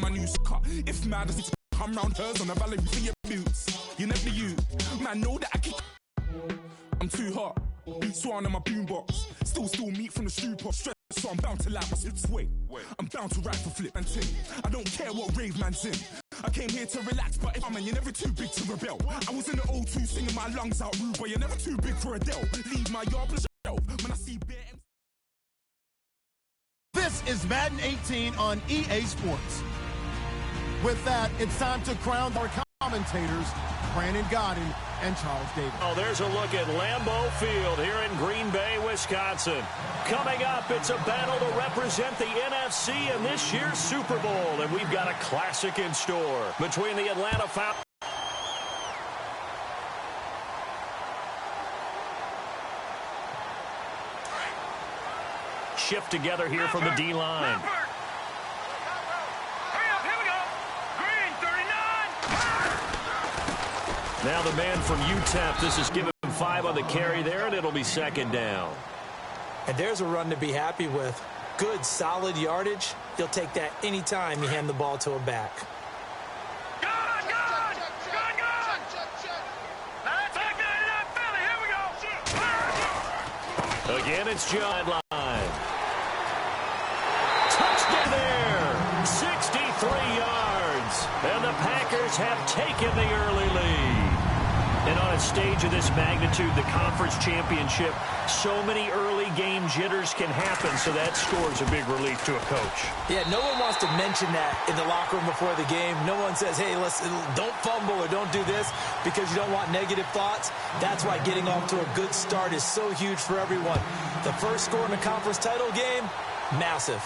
my new cut. If mad, come round hers on a valley for your boots. You never you, man, know that I can. I'm too hot. Beats one in my boombox. Still meat from the super. Stress, so I'm bound to lap my slips. Wait, I'm bound to ride for flip and ting. I don't care what rave man's in. I came here to relax, but if I'm in, you're never too big to rebel. I was in the O2 singing my lungs out rude, but you're never too big for Adele. Leave my yard on the shelf when I see bear. This is Madden 18 on EA Sports. With that, it's time to crown our commentators, Brandon Godden and Charles Davis. Oh, there's a look at Lambeau Field here in Green Bay, Wisconsin. Coming up, it's a battle to represent the NFC in this year's Super Bowl, and we've got a classic in store between the Atlanta Falcons. Shift together here from the D-line. Now the man from UTEP, this is giving him 5 on the carry there, and it'll be second down. And there's a run to be happy with. Good, solid yardage. You'll take that anytime you hand the ball to a back. Again, it's John Line. Touchdown there. 63 yards. And the Packers have taken the early lead. And on a stage of this magnitude, the conference championship, so many early game jitters can happen, so that score's a big relief to a coach. Yeah, no one wants to mention that in the locker room before the game. No one says, hey, don't fumble or don't do this because you don't want negative thoughts. That's why getting off to a good start is so huge for everyone. The first score in the conference title game, massive.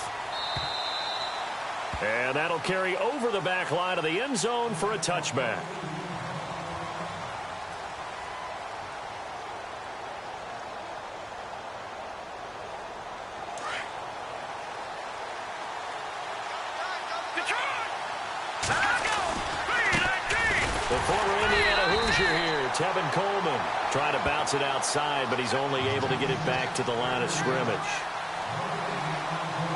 And that'll carry over the back line of the end zone for a touchback. The former Indiana Hoosier here, Tevin Coleman, trying to bounce it outside, but he's only able to get it back to the line of scrimmage.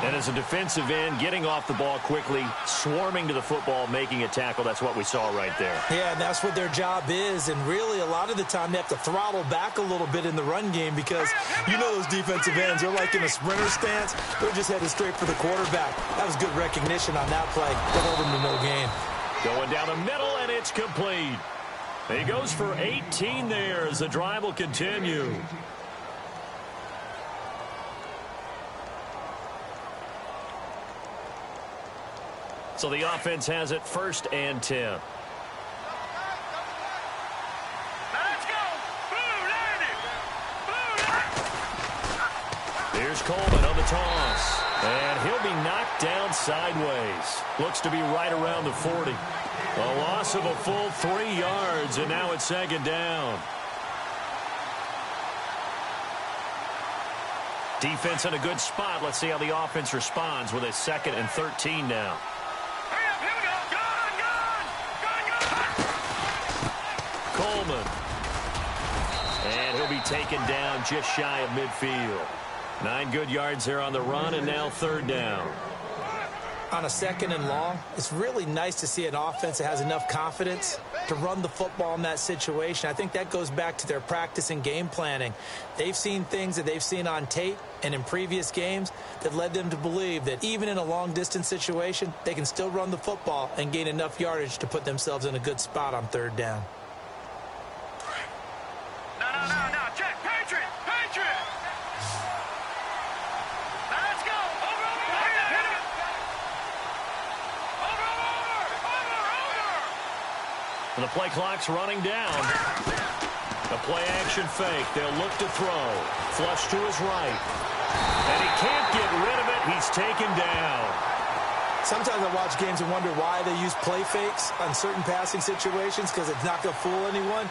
And as a defensive end, getting off the ball quickly, swarming to the football, making a tackle, that's what we saw right there. Yeah, and that's what their job is, and really a lot of the time they have to throttle back a little bit in the run game because you know those defensive ends, they're like in a sprinter stance. They're just headed straight for the quarterback. That was good recognition on that play. That held them to no gain. Going down the middle, and it's complete. He goes for 18 there as the drive will continue. So the offense has it 1st and 10. Let's go. Here's Coleman on the toss. And he'll be knocked down sideways. Looks to be right around the 40. A loss of a full 3 yards, and now it's 2nd down. Defense in a good spot. Let's see how the offense responds with a 2nd and 13 now. Coleman. And he'll be taken down just shy of midfield. 9 good yards there on the run, and now 3rd down. On a 2nd and long, it's really nice to see an offense that has enough confidence to run the football in that situation. I think that goes back to their practice and game planning. They've seen things that they've seen on tape and in previous games that led them to believe that even in a long-distance situation, they can still run the football and gain enough yardage to put themselves in a good spot on 3rd down. No, check, Patriot! Let's go! Over! And the play clock's running down. A play-action fake. They'll look to throw. Flush to his right. And he can't get rid of it. He's taken down. Sometimes I watch games and wonder why they use play fakes on certain passing situations because it's not going to fool anyone.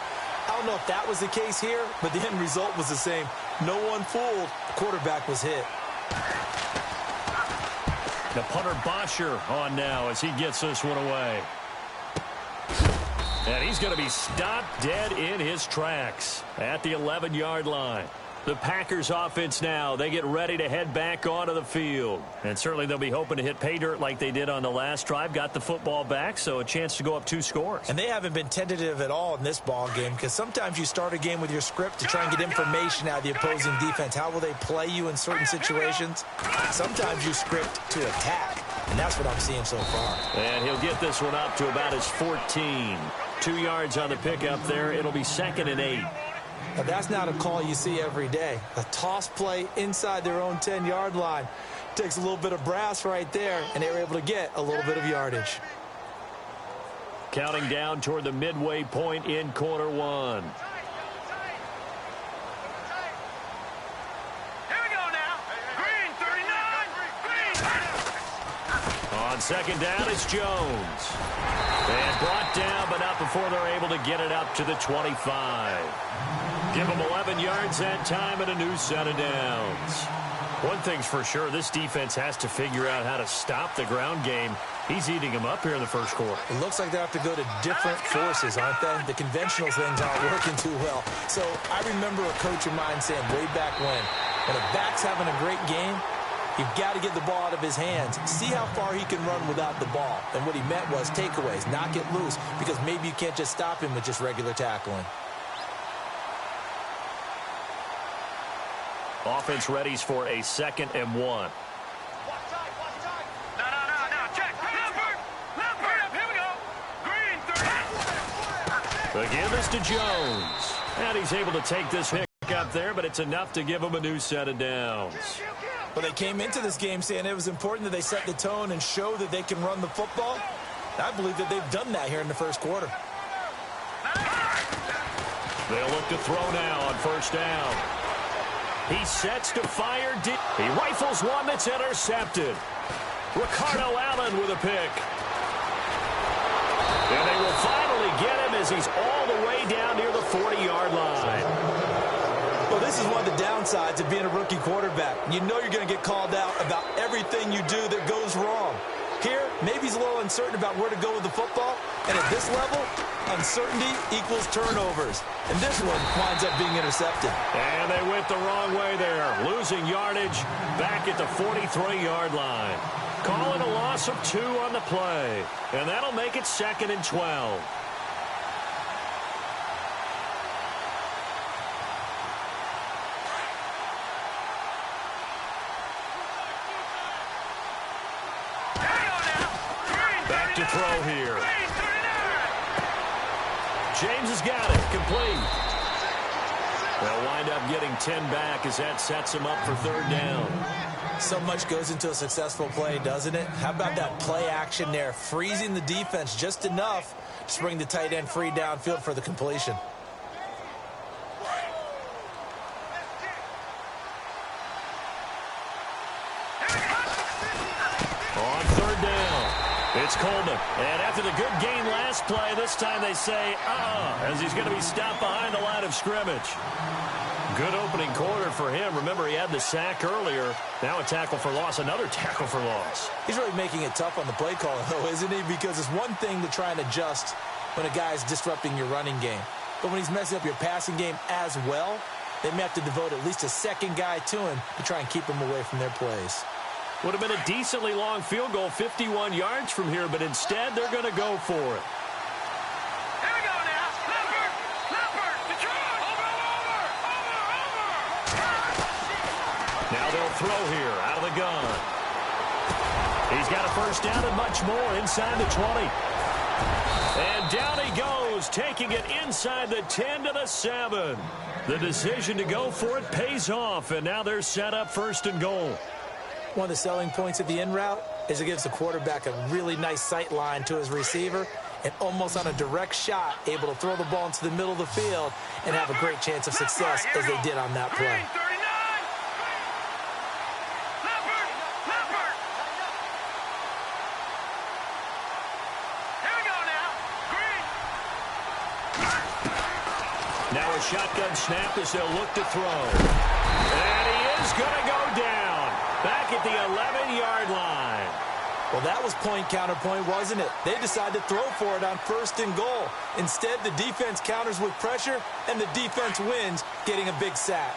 I don't know if that was the case here, but the end result was the same. No one fooled. The quarterback was hit. The punter Bosher on now as he gets this one away. And he's going to be stopped dead in his tracks at the 11-yard line. The Packers offense now, they get ready to head back onto the field. And certainly they'll be hoping to hit pay dirt like they did on the last drive. Got the football back, so a chance to go up 2 scores. And they haven't been tentative at all in this ball game, because sometimes you start a game with your script to try and get information out of the opposing defense. How will they play you in certain situations? Sometimes you script to attack, and that's what I'm seeing so far. And he'll get this one up to about his 14. 2 yards on the pickup there. It'll be 2nd and 8. Now, that's not a call you see every day. A toss play inside their own 10-yard line takes a little bit of brass right there, and they were able to get a little bit of yardage. Counting down toward the midway point in quarter 1. Here we go now. Green, 39. Green. On 2nd down, it's Jones. And brought down, but not before they're able to get it up to the 25. Give them 11 yards that time and a new set of downs. One thing's for sure, this defense has to figure out how to stop the ground game. He's eating them up here in the first quarter. It looks like they have to go to different forces, aren't they? The conventional things aren't working too well. So I remember a coach of mine saying way back when a back's having a great game, you've got to get the ball out of his hands. See how far he can run without the ball. And what he meant was takeaways, knock it loose, because maybe you can't just stop him with just regular tackling. Offense readies for a 2nd and 1. No. Check. Leopard. Here we go. Green, 30. Again, this to Jones. And he's able to take this pick up there, but it's enough to give him a new set of downs. Well, they came into this game saying it was important that they set the tone and show that they can run the football. I believe that they've done that here in the first quarter. They'll look to throw now on 1st down. He sets to fire deep. He rifles one that's intercepted. Ricardo Allen with a pick. And they will finally get him as he's all the way down near the 40-yard line. Well, this is one of the downsides of being a rookie quarterback. You know you're going to get called out about everything you do that goes wrong. Here, maybe he's a little uncertain about where to go with the football. And at this level, uncertainty equals turnovers. And this one winds up being intercepted. And they went the wrong way there, losing yardage back at the 43-yard line. Calling a loss of 2 on the play. And that'll make it 2nd and 12. Back to throw here. James has got it, complete. They'll wind up getting 10 back as that sets him up for 3rd down. So much goes into a successful play, doesn't it? How about that play action there, freezing the defense just enough to bring the tight end free downfield for the completion. On 3rd down, it's Coleman. And after the good gain last play, this time they say, as he's going to be stopped behind the line of scrimmage. Good opening quarter for him. Remember, he had the sack earlier. Now a tackle for loss, another tackle for loss. He's really making it tough on the play call, though, isn't he? Because it's one thing to try and adjust when a guy's disrupting your running game. But when he's messing up your passing game as well, they may have to devote at least a 2nd guy to him to try and keep him away from their plays. Would have been a decently long field goal, 51 yards from here, but instead they're going to go for it. Here we go now. Leopard. Detroit. Over. Now they'll throw here out of the gun. He's got a 1st down and much more inside the 20. And down he goes, taking it inside the 10 to the 7. The decision to go for it pays off, and now they're set up 1st and goal. One of the selling points of the in route is it gives the quarterback a really nice sight line to his receiver, and almost on a direct shot, able to throw the ball into the middle of the field and have a great chance of success as they did on that play. Green, 39. Leopard. Here we go now. Green. Now a shotgun snap as they'll look to throw. And he is going to go down. Back at the 11-yard line. Well, that was point counterpoint, wasn't it? They decided to throw for it on 1st and goal. Instead, the defense counters with pressure, and the defense wins, getting a big sack.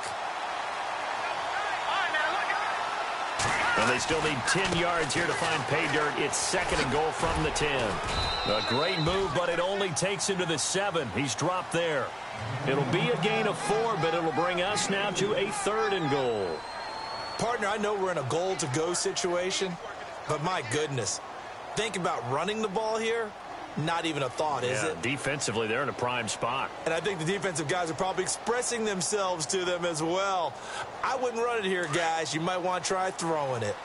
And they still need 10 yards here to find pay dirt. It's 2nd and goal from the 10. A great move, but it only takes him to the 7. He's dropped there. It'll be a gain of 4, but it'll bring us now to a 3rd and goal. Partner, I know we're in a goal-to-go situation, but my goodness, think about running the ball here. Not even a thought, is it? Defensively, they're in a prime spot. And I think the defensive guys are probably expressing themselves to them as well. I wouldn't run it here, guys. You might want to try throwing it.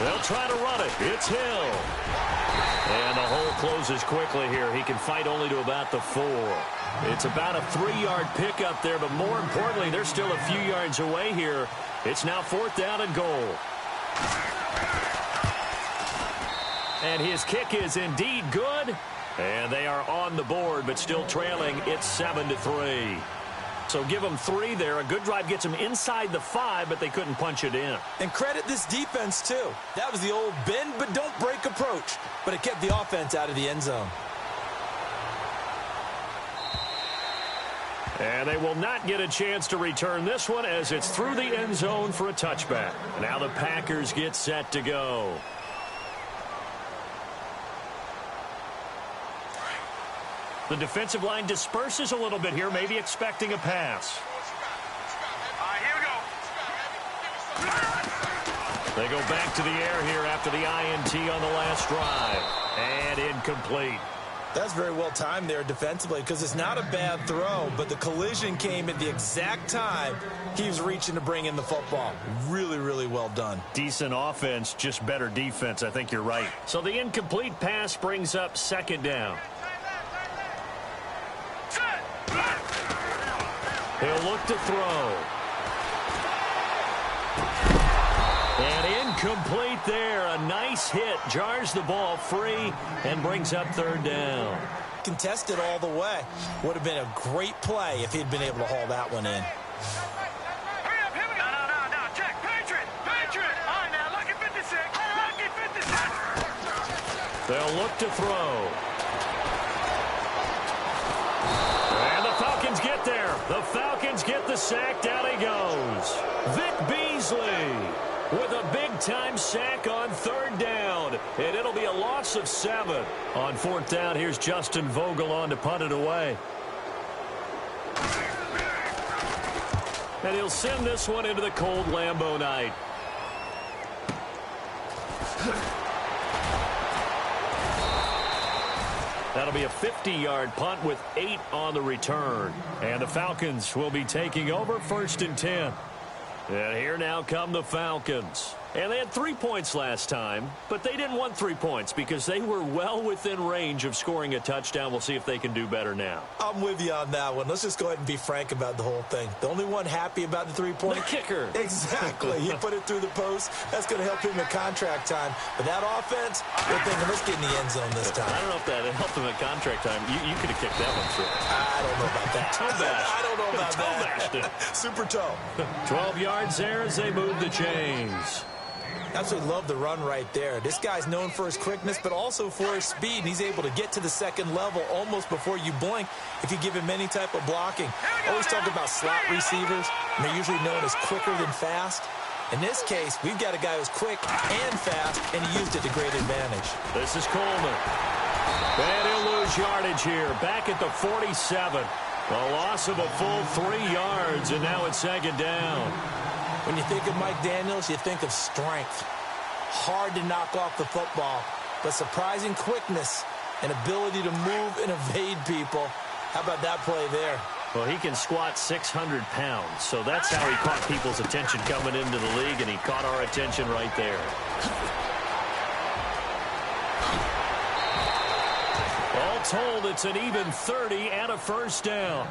They'll try to run it. It's Hill. And the hole closes quickly here. He can fight only to about the 4. It's about a 3-yard pickup there, but more importantly, they're still a few yards away here. It's now 4th down and goal. And his kick is indeed good. And they are on the board, but still trailing. It's 7-3. So give them 3 there. A good drive gets them inside the 5, but they couldn't punch it in. And credit this defense, too. That was the old bend but don't break approach. But it kept the offense out of the end zone. And they will not get a chance to return this one as it's through the end zone for a touchback. Now the Packers get set to go. The defensive line disperses a little bit here, maybe expecting a pass. Here we go. They go back to the air here after the INT on the last drive. And incomplete. That's very well timed there defensively because it's not a bad throw, but the collision came at the exact time he was reaching to bring in the football. Really, really well done. Decent offense, just better defense. I think you're right. So the incomplete pass brings up 2nd down. He'll look to throw. And incomplete there. A nice hit. Jars the ball free and brings up 3rd down. Contested all the way. Would have been a great play if he'd been able to haul that one in. Hurry up, here we go. No, check. Patriot. All right, now, lucky 56. Lucky 56. They'll look to throw. And the Falcons get there. The Falcons get the sack. Down he goes. Vic Beasley with a big-time sack on 3rd down. And it'll be a loss of 7. On 4th down, here's Justin Vogel on to punt it away. And he'll send this one into the cold Lambeau night. That'll be a 50-yard punt with 8 on the return. And the Falcons will be taking over 1st and 10. And here now come the Falcons. And they had 3 points last time, but they didn't want 3 points because they were well within range of scoring a touchdown. We'll see if they can do better now. I'm with you on that one. Let's just go ahead and be frank about the whole thing. The only one happy about the 3-point. The kicker. Exactly. He put it through the post. That's going to help him in contract time. But that offense, they're thinking, let's get in the end zone this time. I don't know if that helped him at contract time. You could have kicked that one through. I don't know about that. Toe bash. I don't know about Toe that. bashed it. Super toe. 12 yards there as they move the chains. Absolutely love the run right there. This guy's known for his quickness, but also for his speed. And he's able to get to the 2nd level almost before you blink if you give him any type of blocking. Always talk about slot receivers, and they're usually known as quicker than fast. In this case, we've got a guy who's quick and fast, and he used it to great advantage. This is Coleman. And he'll lose yardage here. Back at the 47. A loss of a full 3 yards, and now it's 2nd down. When you think of Mike Daniels, you think of strength. Hard to knock off the football, but surprising quickness and ability to move and evade people. How about that play there? Well, he can squat 600 pounds, so that's how he caught people's attention coming into the league, and he caught our attention right there. All told, it's an even 30 and a 1st down.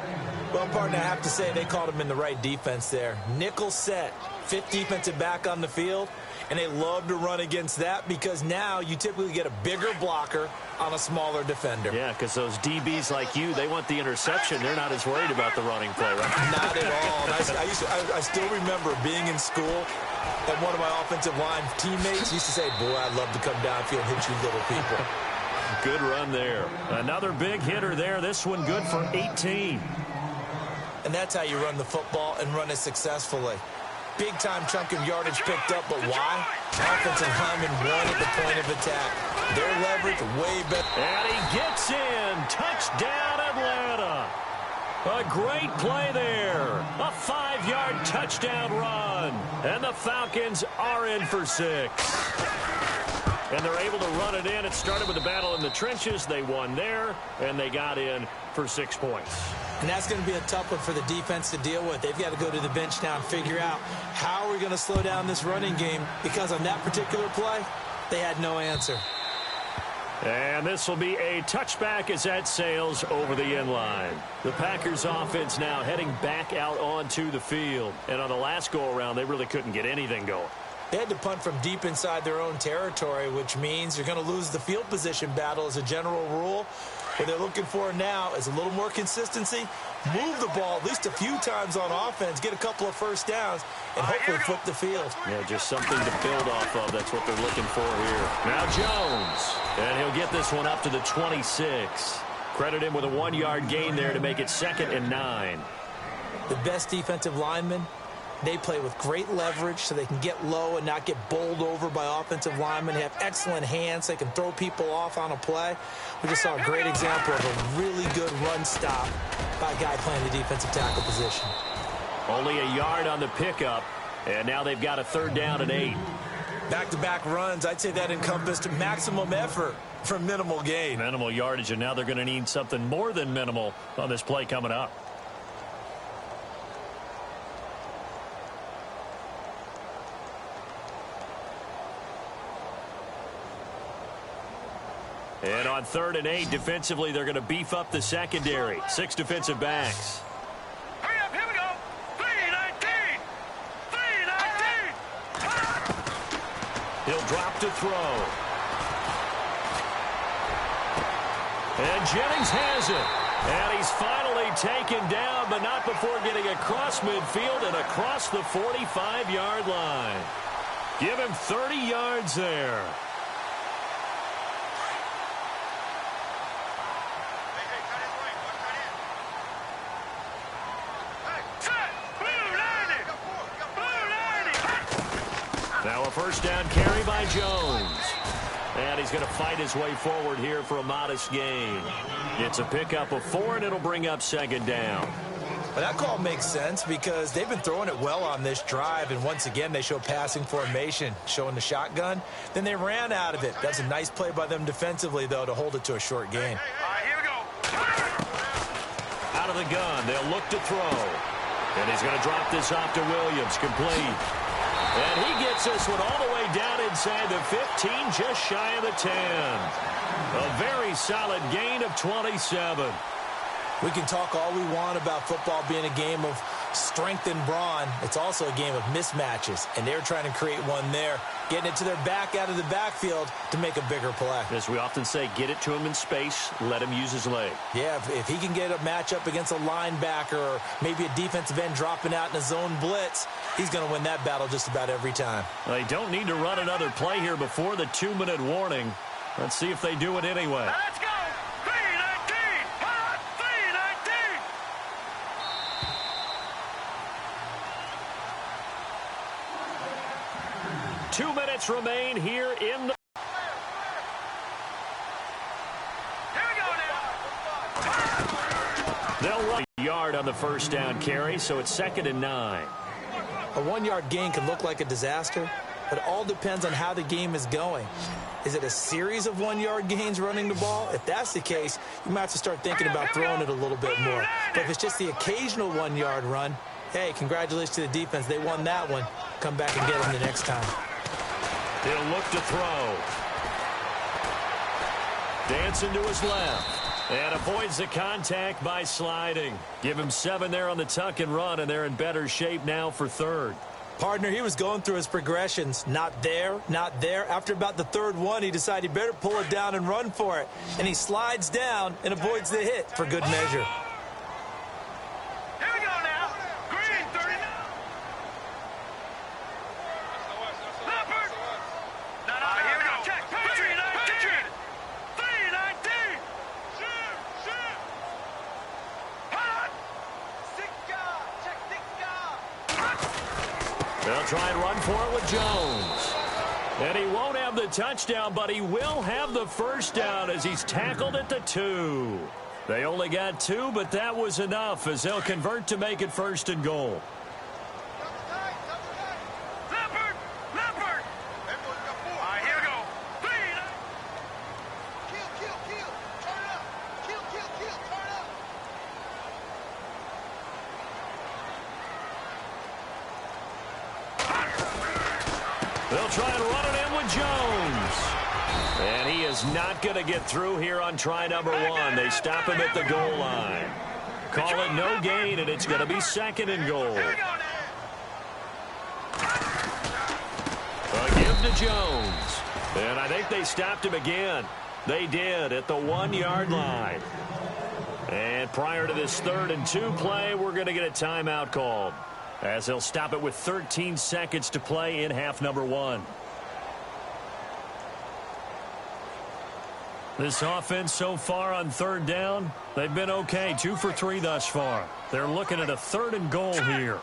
Well, partner, I have to say they called him in the right defense there. Nickel set, 5th defensive back on the field, and they love to run against that because now you typically get a bigger blocker on a smaller defender. Yeah, because those DBs like you, they want the interception. They're not as worried about the running play, right? Not at all. I still remember being in school, and one of my offensive line teammates used to say, boy, I'd love to come downfield and hit you little people. Good run there. Another big hitter there. This one good for 18. And And that's how you run the football and run it successfully. Big-time chunk of yardage picked up, but why? Offensive lineman won at the point of attack. Their leverage way better. And he gets in. Touchdown, Atlanta. A great play there. A 5-yard touchdown run. And the Falcons are in for 6. And they're able to run it in. It started with a battle in the trenches. They won there, and they got in for 6 points. And that's going to be a tough one for the defense to deal with. They've got to go to the bench now and figure out how we're going to slow down this running game, because on that particular play, they had no answer. And this will be a touchback as that sails over the end line. The Packers offense now heading back out onto the field. And on the last go-around, they really couldn't get anything going. They had to punt from deep inside their own territory, which means you're going to lose the field position battle as a general rule. What they're looking for now is a little more consistency, move the ball at least a few times on offense, get a couple of first downs, and hopefully flip the field. Yeah, just something to build off of. That's what they're looking for here. Now Jones, and he'll get this one up to the 26. Credit him with a 1-yard gain there to make it 2nd and 9. The best defensive linemen, they play with great leverage so they can get low and not get bowled over by offensive linemen. They have excellent hands. They can throw people off on a play. We just saw a great example of a really good run stop by a guy playing the defensive tackle position. Only a yard on the pickup, and now they've got a 3rd down and 8. Back-to-back runs, I'd say that encompassed maximum effort for minimal gain. Minimal yardage, and now they're going to need something more than minimal on this play coming up. And on 3rd and 8, defensively, they're going to beef up the secondary. 6 defensive backs. Hurry up, here we go. 3-19. 3-19. He'll drop to throw. And Jennings has it. And he's finally taken down, but not before getting across midfield and across the 45-yard line. Give him 30 yards there. Now a 1st down carry by Jones. And he's going to fight his way forward here for a modest gain. It's a pickup of 4, and it'll bring up 2nd down. Well, that call makes sense because they've been throwing it well on this drive, and once again they show passing formation, showing the shotgun. Then they ran out of it. That's a nice play by them defensively, though, to hold it to a short gain. Here we go. Out of the gun, they'll look to throw. And he's going to drop this off to Williams, complete. And he gets this one all the way down inside the 15, just shy of the 10. A very solid gain of 27. We can talk all we want about football being a game of strength and brawn. It's also a game of mismatches, and they're trying to create one there, getting it to their back out of the backfield to make a bigger play. As we often say, get it to him in space, let him use his leg. Yeah, if he can get a matchup against a linebacker or maybe a defensive end dropping out in a zone blitz, he's going to win that battle just about every time. They don't need to run another play here before the 2-minute warning. Let's see if they do it anyway. Let's go. 3-19. 3-19. 2 minutes remain here in the... Here we go now. They'll run a yard on the 1st down carry, so it's 2nd and 9. A 1-yard gain can look like a disaster, but it all depends on how the game is going. Is it a series of 1-yard gains running the ball? If that's the case, you might have to start thinking about throwing it a little bit more. But if it's just the occasional 1-yard run, hey, congratulations to the defense. They won that one. Come back and get them the next time. He'll look to throw. Dancing to his left. And avoids the contact by sliding. Give him 7 there on the tuck and run, and they're in better shape now for 3rd. Partner, he was going through his progressions. Not there, not there. After about the 3rd one, he decided he better pull it down and run for it. And he slides down and avoids the hit for good measure. Here we go now. Green 39. Leopard. No, here we go. Check. 3-19. 3-19. Shoot. Hot. Sick guy. They'll try and run for it with Jones. And he won't have the touchdown, but he will have the first down as he's tackled at the 2. They only got 2, but that was enough as they'll convert to make it 1st and goal. They'll try and run it in with Jones. And he is not going to get through here on try number 1. They stop him at the goal line. Call it no gain, and it's going to be 2nd and goal. A give to Jones. And I think they stopped him again. They did at the 1-yard line. And prior to this 3rd and 2 play, we're going to get a timeout called, as they'll stop it with 13 seconds to play in half number 1. This offense so far on 3rd down, they've been okay. 2 for 3 thus far. They're looking at a 3rd and goal here.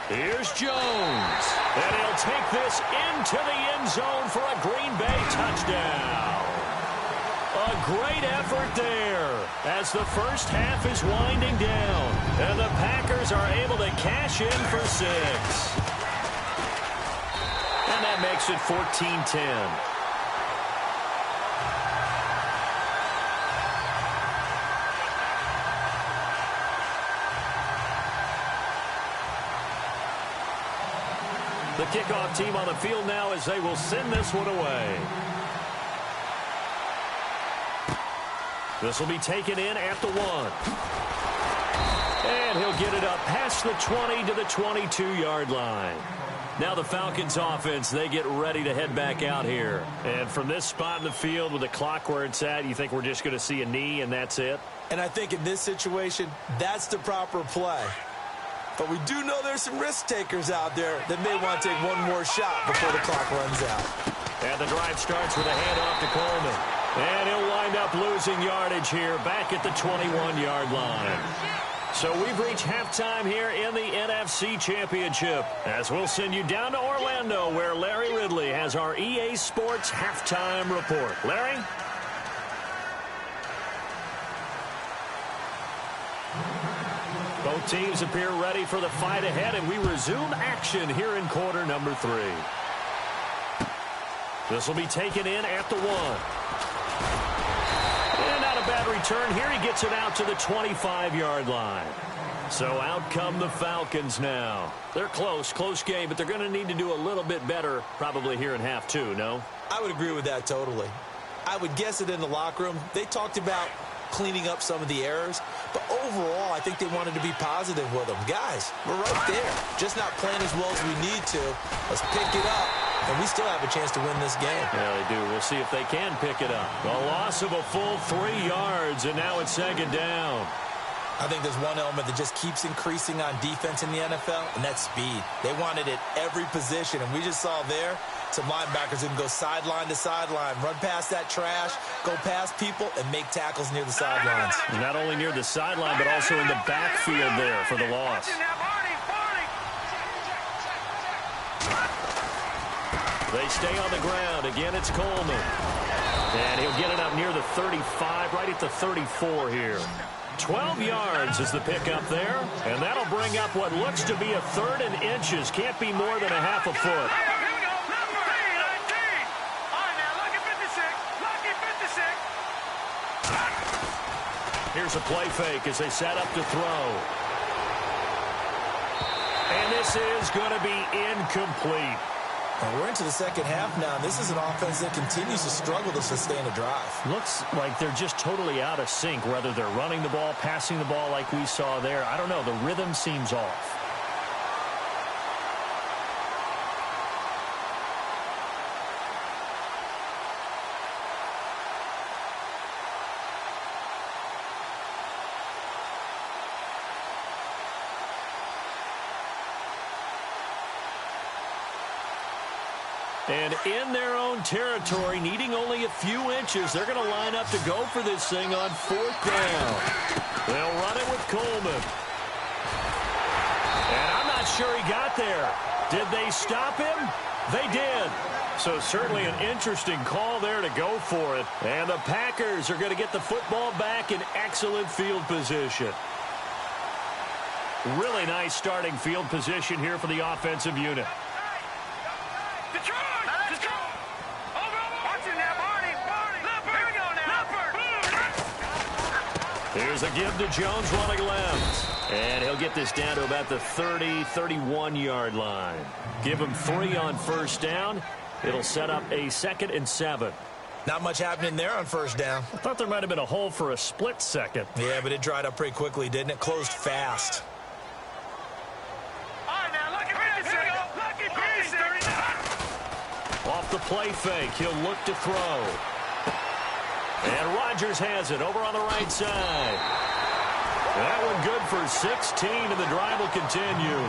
Here's Jones. And he'll take this into the end zone for a Green Bay touchdown. A great effort there as the first half is winding down. And the Packers are able to cash in for 6. And that makes it 14-10. The kickoff team on the field now as they will send this one away. This will be taken in at the 1. And he'll get it up past the 20 to the 22-yard line. Now the Falcons offense, they get ready to head back out here. And from this spot in the field with the clock where it's at, you think we're just going to see a knee and that's it? And I think in this situation, that's the proper play. But we do know there's some risk takers out there that may want to take one more shot before the clock runs out. And the drive starts with a handoff to Coleman. And he'll wind up losing yardage here back at the 21-yard line. So we've reached halftime here in the NFC Championship, as we'll send you down to Orlando where Larry Ridley has our EA Sports halftime report. Larry? Both teams appear ready for the fight ahead, and we resume action here in quarter number 3. This will be taken in at the 1. And not a bad return here. He gets it out to the 25-yard line. So out come the Falcons now. They're close game, but they're going to need to do a little bit better probably here in half 2, no? I would agree with that totally. I would guess it in the locker room. They talked about cleaning up some of the errors, but overall I think they wanted to be positive with them. Guys, we're right there, just not playing as well as we need to. Let's pick it up, and we still have a chance to win this game. Yeah, they do. We'll see if they can pick it up. A loss of a full 3 yards, and now it's 2nd down. I think there's one element that just keeps increasing on defense in the NFL, and that's speed. They want it at every position, and we just saw there some linebackers who can go sideline to sideline, run past that trash, go past people, and make tackles near the sidelines. Not only near the sideline, but also in the backfield there for the loss. They stay on the ground. Again, it's Coleman. And he'll get it up near the 35, right at the 34 here. 12 yards is the pickup there, and that'll bring up what looks to be a 3rd and inches. Can't be more than a half a foot. Here's a play fake as they set up to throw. And this is going to be incomplete. And we're into the 2nd half now. This is an offense that continues to struggle to sustain a drive. Looks like they're just totally out of sync, whether they're running the ball, passing the ball like we saw there. I don't know. The rhythm seems off. And in their own territory, needing only a few inches, they're going to line up to go for this thing on 4th down. They'll run it with Coleman. And I'm not sure he got there. Did they stop him? They did. So certainly an interesting call there to go for it. And the Packers are going to get the football back in excellent field position. Really nice starting field position here for the offensive unit. Here's a give to Jones running left. And he'll get this down to about the 30, 31-yard line. Give him 3 on 1st down. It'll set up a 2nd and 7. Not much happening there on 1st down. I thought there might have been a hole for a split second. Yeah, but it dried up pretty quickly, didn't it? Closed fast. Off the play fake, he'll look to throw. And Rodgers has it over on the right side. That one good for 16, and the drive will continue.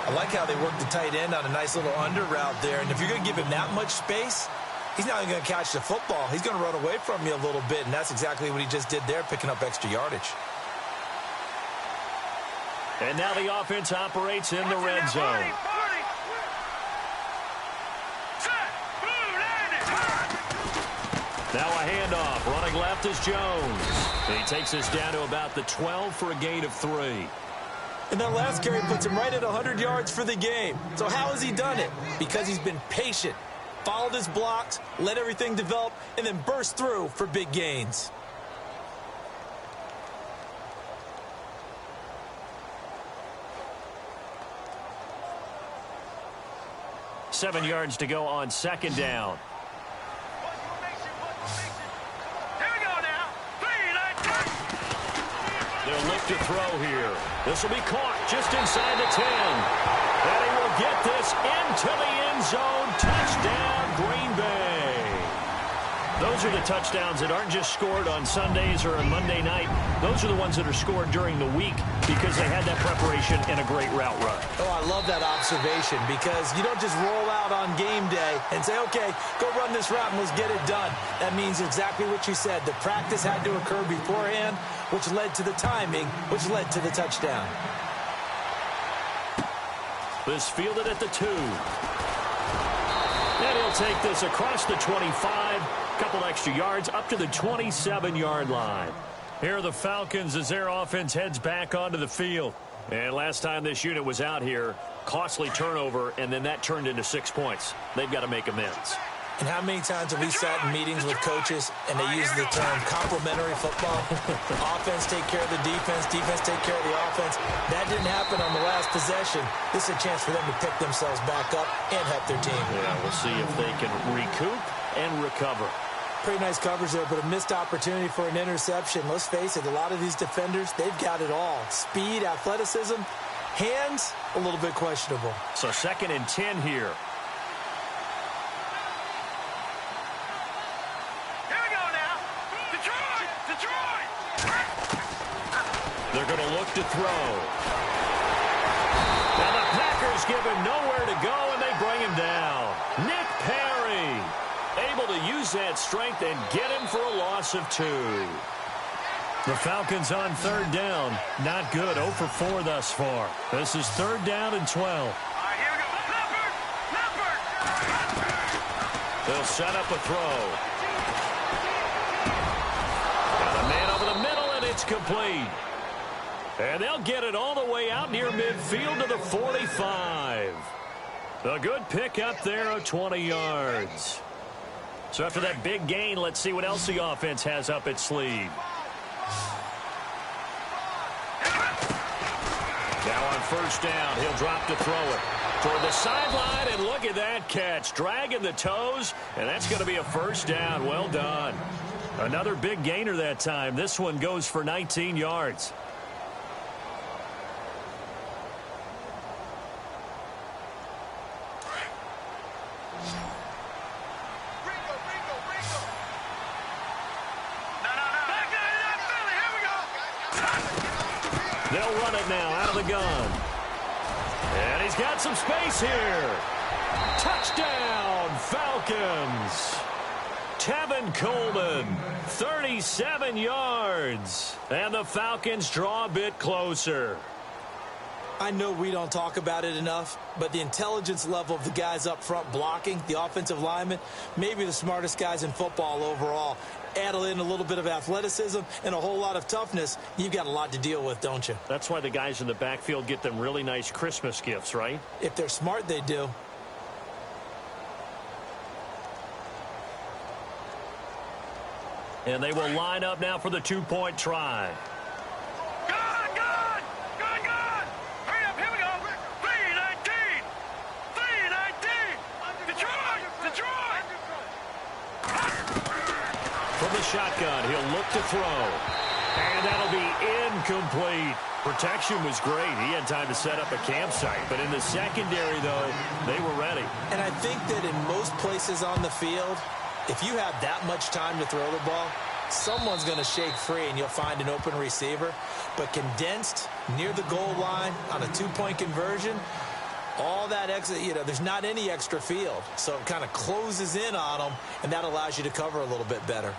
I like how they work the tight end on a nice little under route there. And if you're going to give him that much space, he's not even going to catch the football. He's going to run away from you a little bit, and that's exactly what he just did there, picking up extra yardage. And now the offense operates in the red zone. Now a handoff. Running left is Jones. He takes us down to about the 12 for a gain of 3. And that last carry puts him right at 100 yards for the game. So how has he done it? Because he's been patient, followed his blocks, let everything develop, and then burst through for big gains. Seven yards to go on 2nd down. They'll look to throw here. This will be caught just inside the 10. And he will get this into the end zone. Touchdown, Green Bay. Those are the touchdowns that aren't just scored on Sundays or on Monday night. Those are the ones that are scored during the week because they had that preparation and a great route run. Oh, I love that observation because you don't just roll out on game day and say, okay, go run this route and let's get it done. That means exactly what you said. The practice had to occur beforehand, which led to the timing, which led to the touchdown. This fielded at the 2. And he'll take this across the 25. Couple extra yards up to the 27-yard line. Here are the Falcons as their offense heads back onto the field. And last time this unit was out here, costly turnover, and then that turned into 6 points. They've got to make amends. And how many times have we sat in meetings with coaches and they use the term complementary football? Offense take care of the defense, defense take care of the offense. That didn't happen on the last possession. This is a chance for them to pick themselves back up and help their team. Yeah, we'll see if they can recoup and recover. Pretty nice coverage there, but a missed opportunity for an interception. Let's face it, a lot of these defenders, they've got it all. Speed, athleticism, hands, a little bit questionable. So 2nd and 10 here. They're going to look to throw. Now the Packers give him nowhere to go, and they bring him down. Nick Perry able to use that strength and get him for a loss of 2. The Falcons on 3rd down. Not good. 0 for 4 thus far. This is 3rd down and 12. All right, here we go. Leopard! They'll set up a throw. Got a man over the middle, and it's complete. And they'll get it all the way out near midfield to the 45. A good pick up there of 20 yards. So after that big gain, let's see what else the offense has up its sleeve. Now on 1st down, he'll drop to throw it toward the sideline, and look at that catch. Dragging the toes, and that's going to be a 1st down. Well done. Another big gainer that time. This one goes for 19 yards. They'll run it now out of the gun. And he's got some space here. Touchdown, Falcons. Tevin Coleman, 37 yards. And the Falcons draw a bit closer. I know we don't talk about it enough, but the intelligence level of the guys up front blocking, the offensive linemen, maybe the smartest guys in football overall. Add in a little bit of athleticism and a whole lot of toughness, you've got a lot to deal with, don't you? That's why the guys in the backfield get them really nice Christmas gifts, right? If they're smart, they do. And they will line up now for the two-point try. From the shotgun, he'll look to throw. And that'll be incomplete. Protection was great. He had time to set up a campsite. But in the secondary, though, they were ready. And I think that in most places on the field, if you have that much time to throw the ball, someone's going to shake free and you'll find an open receiver. But condensed near the goal line on a two-point conversion, all that extra, there's not any extra field. So it kind of closes in on them, and that allows you to cover a little bit better.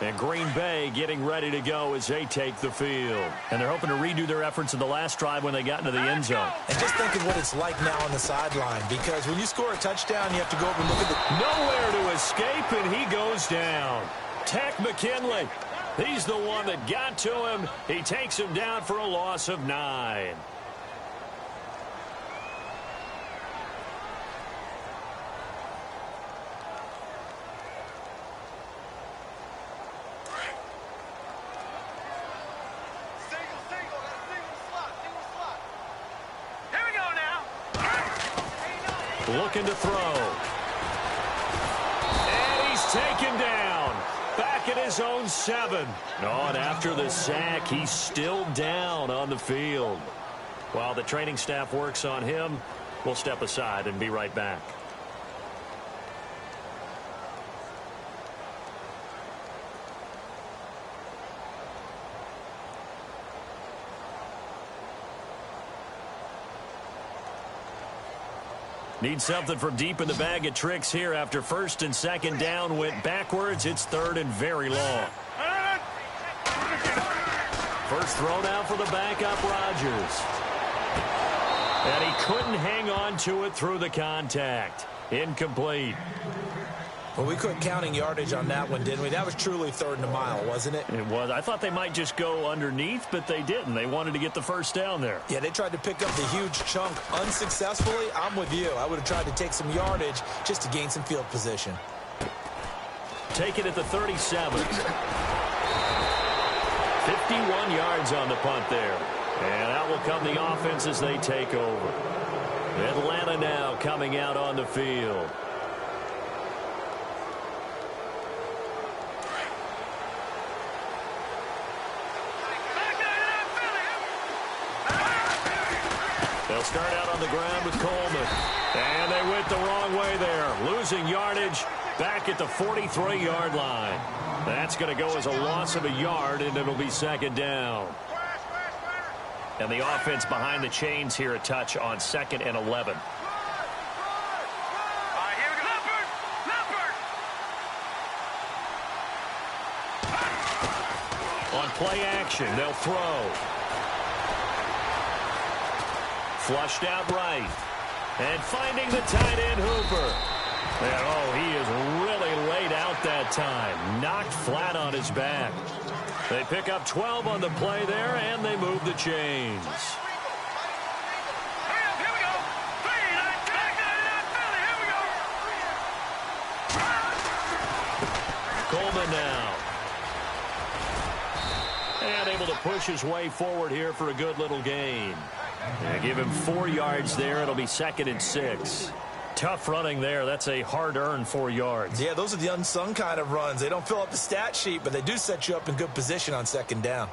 And Green Bay getting ready to go as they take the field. And they're hoping to redo their efforts in the last drive when they got into the end zone. And just think of what it's like now on the sideline, because when you score a touchdown, you have to go over and look at the... Nowhere to escape, and he goes down. Tech McKinley. He's the one that got to him. He takes him down for a loss of 9. Looking to throw. And he's taken down. Back at his own 7. And after the sack, he's still down on the field. While the training staff works on him, we'll step aside and be right back. Need something from deep in the bag of tricks here after first and second down went backwards. It's third and very long. First throw down for the backup, Rodgers. And he couldn't hang on to it through the contact. Incomplete. Well, we quit counting yardage on that one, didn't we? That was truly third and a mile, wasn't it? It was. I thought they might just go underneath, but they didn't. They wanted to get the first down there. Yeah, they tried to pick up the huge chunk unsuccessfully. I'm with you. I would have tried to take some yardage just to gain some field position. Take it at the 37. 51 yards on the punt there. And out will come the offense as they take over. Atlanta now coming out on the field. They'll start out on the ground with Coleman. And they went the wrong way there. Losing yardage back at the 43-yard line. That's going to go as a loss of a yard, and it'll be second down. And the offense behind the chains here a touch on 2nd and 11. On play action, they'll throw. Flushed out right. And finding the tight end, Hooper. And, he is really laid out that time. Knocked flat on his back. They pick up 12 on the play there, and they move the chains. Coleman now. And able to push his way forward here for a good little gain. And give him 4 yards there. It'll be 2nd and 6. Tough running there. That's a hard-earned 4 yards. Yeah, those are the unsung kind of runs. They don't fill up the stat sheet, but they do set you up in good position on 2nd down.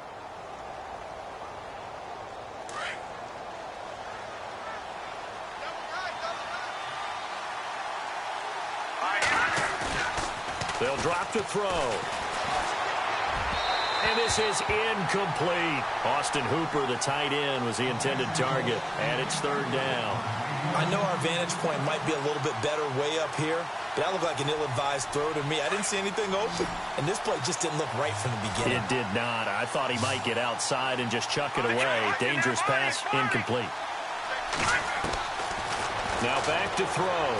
They'll drop to throw. And this is incomplete. Austin Hooper, the tight end, was the intended target, and it's third down. I know our vantage point might be a little bit better way up here, but that looked like an ill-advised throw to me. I didn't see anything open, and this play just didn't look right from the beginning. It did not. I thought he might get outside and just chuck it away. Dangerous pass, incomplete. Now back to throw.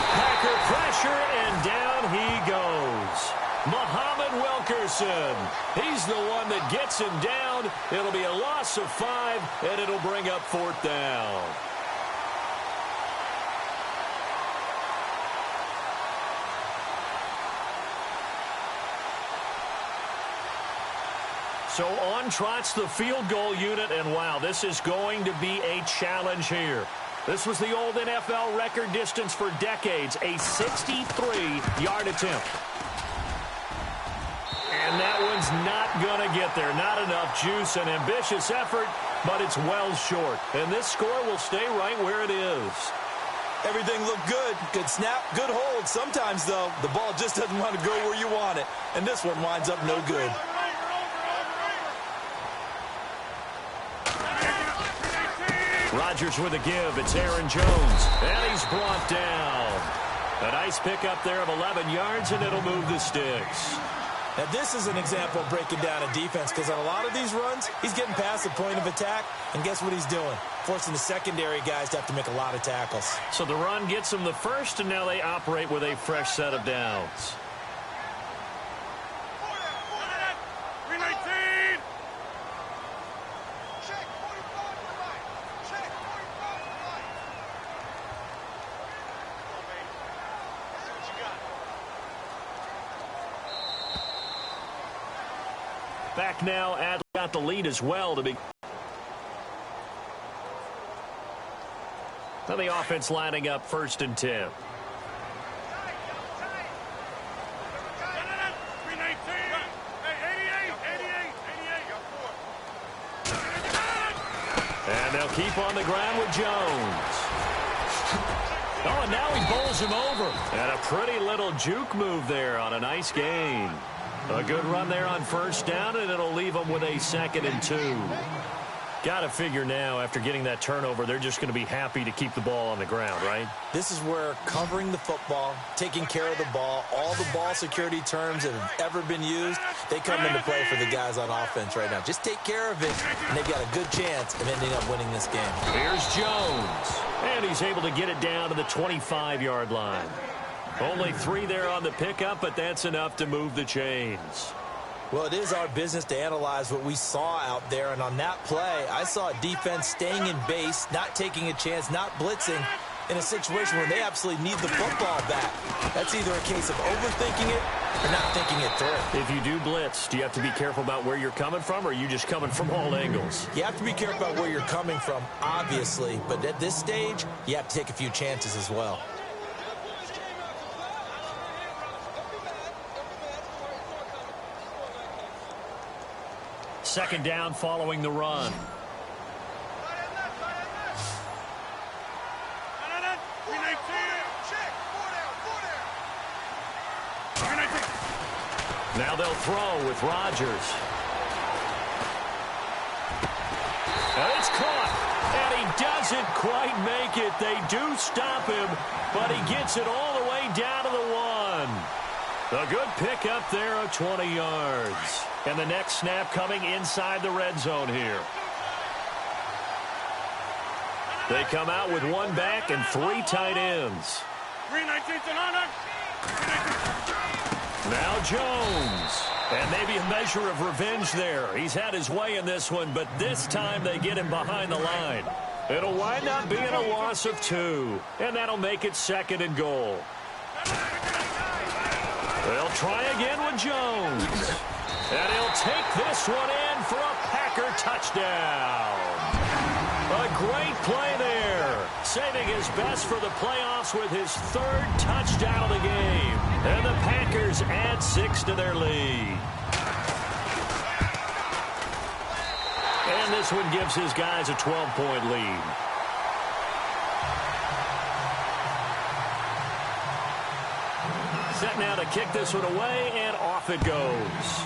Packer pressure, and down he goes. Muhammad Wilkerson. He's the one that gets him down. It'll be a loss of 5, and it'll bring up fourth down. So on trots the field goal unit, and wow, this is going to be a challenge here. This was the old NFL record distance for decades, a 63-yard attempt. And that one's not going to get there. Not enough juice, an ambitious effort, but it's well short. And this score will stay right where it is. Everything looked good. Good snap, good hold. Sometimes, though, the ball just doesn't want to go where you want it. And this one winds up no good. Rodgers with a give. It's Aaron Jones. And he's brought down. A nice pickup there of 11 yards, and it'll move the sticks. Now, this is an example of breaking down a defense, because on a lot of these runs, he's getting past the point of attack, and guess what he's doing? Forcing the secondary guys to have to make a lot of tackles. So the run gets them the first, and now they operate with a fresh set of downs. Back now, Adler got the lead as well to be. Now the offense lining up 1st and 10. And they'll keep on the ground with Jones. Oh, and now he bowls him over. And a pretty little juke move there on a nice gain. A good run there on 1st down, and it'll leave them with a 2nd and 2. Got to figure now, after getting that turnover, they're just going to be happy to keep the ball on the ground, right? This is where covering the football, taking care of the ball, all the ball security terms that have ever been used, they come into play for the guys on offense right now. Just take care of it, and they've got a good chance of ending up winning this game. Here's Jones, and he's able to get it down to the 25-yard line. Only 3 there on the pickup, but that's enough to move the chains. Well, it is our business to analyze what we saw out there, and on that play, I saw a defense staying in base, not taking a chance, not blitzing, in a situation where they absolutely need the football back. That's either a case of overthinking it or not thinking it through. If you do blitz, do you have to be careful about where you're coming from, or are you just coming from all angles? You have to be careful about where you're coming from, obviously, but at this stage, you have to take a few chances as well. Second down following the run. Now they'll throw with Rodgers. And it's caught. And he doesn't quite make it. They do stop him, but he gets it all the way down to the 1. A good pickup there of 20 yards. And the next snap coming inside the red zone here. They come out with 1 back and 3 tight ends. Now Jones. And maybe a measure of revenge there. He's had his way in this one, but this time they get him behind the line. It'll wind up being a loss of 2. And that'll make it 2nd and goal. They'll try again with Jones. And he'll take this one in for a Packer touchdown. A great play there. Saving his best for the playoffs with his 3rd touchdown of the game. And the Packers add 6 to their lead. And this one gives his guys a 12-point lead. Set now to kick this one away, and off off it goes.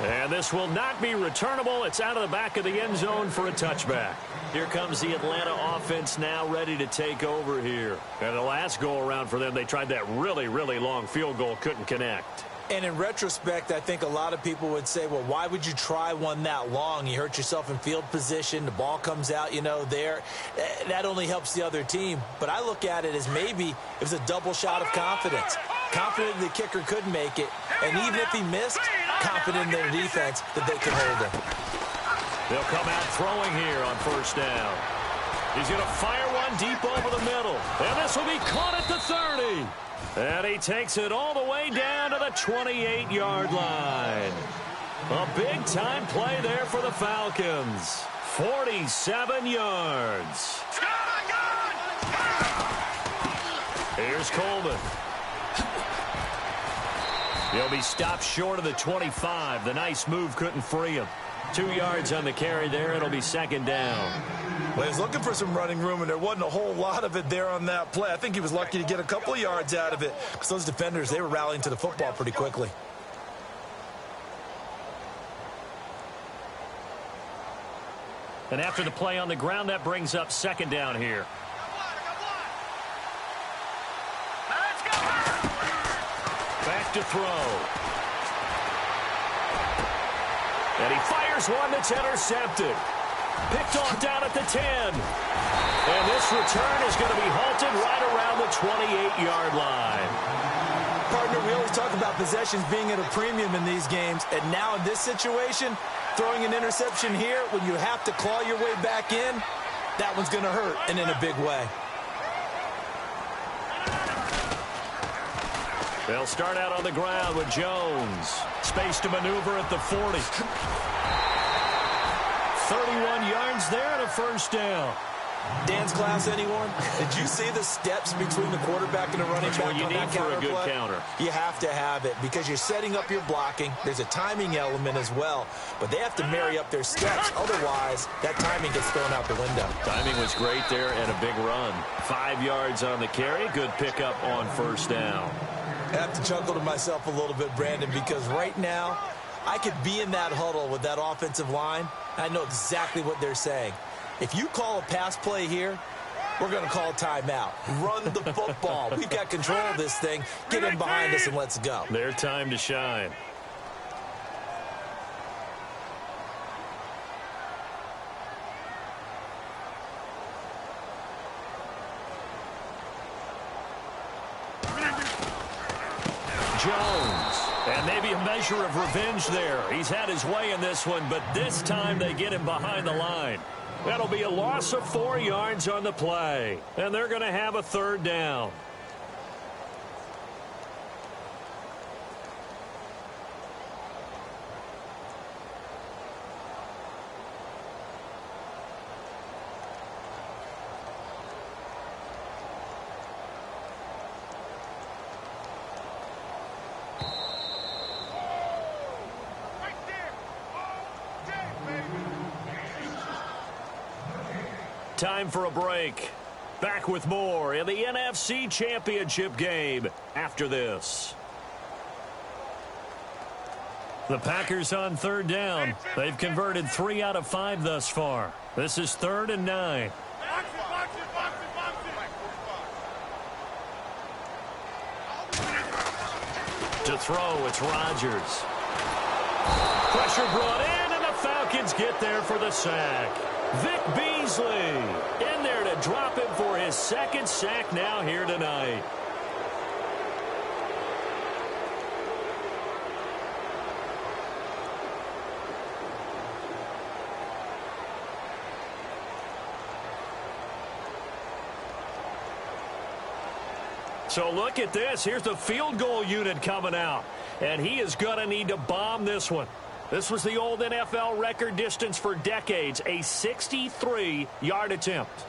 And this will not be returnable. It's out of the back of the end zone for a touchback. Here comes the Atlanta offense now ready to take over here. And the last go-around for them, they tried that really, really long field goal, couldn't connect. And in retrospect, I think a lot of people would say, well, why would you try one that long? You hurt yourself in field position. The ball comes out, there. That only helps the other team. But I look at it as maybe it was a double shot of confidence. Confident the kicker could make it. And even if he missed, confident in their defense that they could hold him. They'll come out throwing here on first down. He's going to fire one deep over the middle. And this will be caught at the 30. And he takes it all the way down to the 28-yard line. A big-time play there for the Falcons. 47 yards. Here's Coleman. He'll be stopped short of the 25. The nice move couldn't free him. 2 yards on the carry there. It'll be second down. Well, he was looking for some running room, and there wasn't a whole lot of it there on that play. I think he was lucky to get a couple of yards out of it because those defenders, they were rallying to the football pretty quickly. And after the play on the ground, that brings up second down here. Back to throw. And he fires one that's intercepted. Picked off down at the 10. And this return is going to be halted right around the 28-yard line. Partner, we always talk about possessions being at a premium in these games. And now in this situation, throwing an interception here when you have to claw your way back in, that one's going to hurt, and in a big way. They'll start out on the ground with Jones. Space to maneuver at the 40. 31 yards there and a first down. Dance class, anyone? Did you see the steps between the quarterback and the running back? What you need for a good counter. You have to have it because you're setting up your blocking. There's a timing element as well, but they have to marry up their steps. Otherwise, that timing gets thrown out the window. Timing was great there and a big run. 5 yards on the carry. Good pickup on first down. I have to chuckle to myself a little bit, Brandon, because right now I could be in that huddle with that offensive line. I know exactly what they're saying. If you call a pass play here, we're going to call a timeout. Run the football. We've got control of this thing. Get in behind us and let's go. Their time to shine. Jones. And maybe a measure of revenge there. He's had his way in this one, but this time they get him behind the line. That'll be a loss of 4 yards on the play. And they're going to have a third down. Time for a break. Back with more in the NFC Championship game after this. The Packers on third down. They've converted 3 out of 5 thus far. This is 3rd and 9. To throw, it's Rodgers. Pressure brought in, and the Falcons get there for the sack. Vic Beasley in there to drop him for his 2nd sack now here tonight. So look at this. Here's the field goal unit coming out. And he is going to need to bomb this one. This was the old NFL record distance for decades, a 63-yard attempt.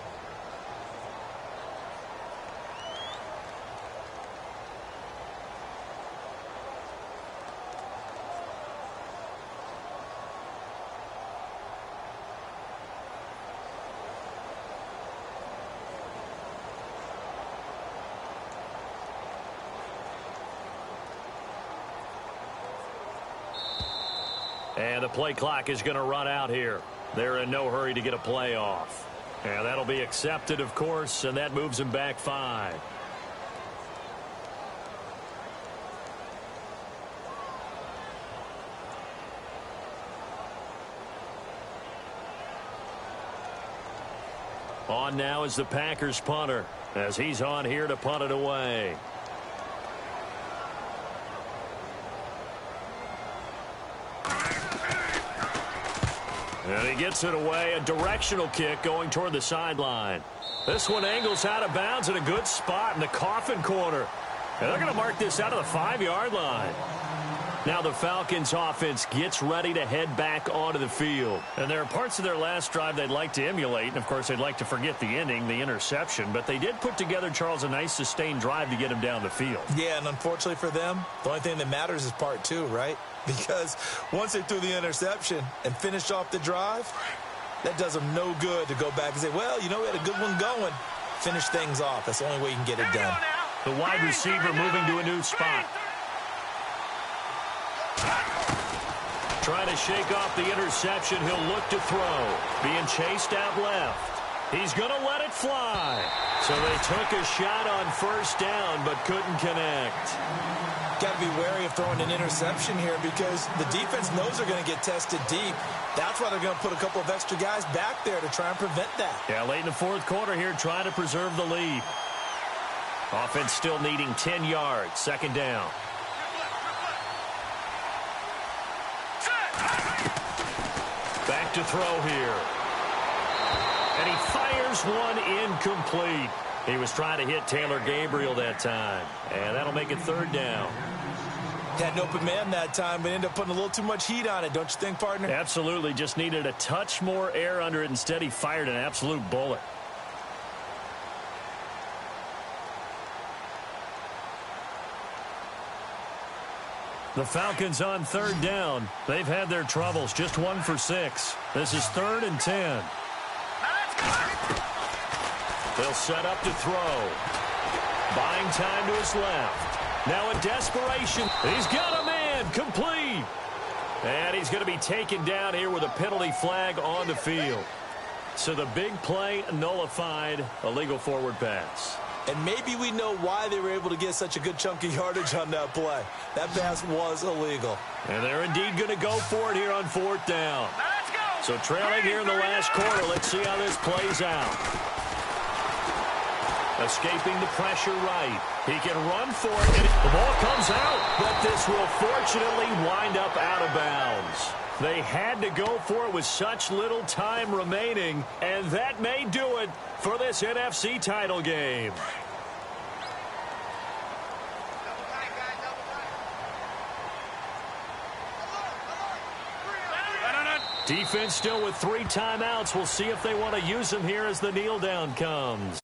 And the play clock is going to run out here. They're in no hurry to get a play off. And that'll be accepted, of course, and that moves them back 5. On now is the Packers punter, as he's on here to punt it away. And he gets it away, a directional kick going toward the sideline. This one angles out of bounds in a good spot in the coffin corner. And they're going to mark this out of the 5-yard line. Now the Falcons offense gets ready to head back onto the field. And there are parts of their last drive they'd like to emulate. And, of course, they'd like to forget the ending, the interception. But they did put together, Charles, a nice sustained drive to get him down the field. Yeah, and unfortunately for them, the only thing that matters is part 2, right? Because once they threw the interception and finished off the drive, that does them no good to go back and say, well, you know, we had a good one going. Finish things off. That's the only way you can get it done. The wide receiver moving to a new spot. Trying to shake off the interception. He'll look to throw. Being chased out left. He's going to let it fly. So they took a shot on first down but couldn't connect. Got to be wary of throwing an interception here because the defense knows they're going to get tested deep. That's why they're going to put a couple of extra guys back there to try and prevent that. Yeah, late in the fourth quarter here, trying to preserve the lead. Offense still needing 10 yards. Second down. Back to throw here. And he fires one incomplete. He was trying to hit Taylor Gabriel that time. And that'll make it third down. Had an open man that time, but ended up putting a little too much heat on it, don't you think, partner? Absolutely. Just needed a touch more air under it. Instead, he fired an absolute bullet. The Falcons on third down. They've had their troubles. Just 1 for 6. This is 3rd and 10. They'll set up to throw. Buying time to his left. Now in desperation. He's got a man. Complete. And he's going to be taken down here with a penalty flag on the field. So the big play nullified. A legal forward pass. And maybe we know why they were able to get such a good chunk of yardage on that play. That pass was illegal. And they're indeed going to go for it here on 4th down. So trailing here in the last quarter. Let's see how this plays out. Escaping the pressure right. He can run for it. And the ball comes out. But this will fortunately wind up out of bounds. They had to go for it with such little time remaining. And that may do it for this NFC title game. Defense still with 3 timeouts. We'll see if they want to use them here as the kneel down comes.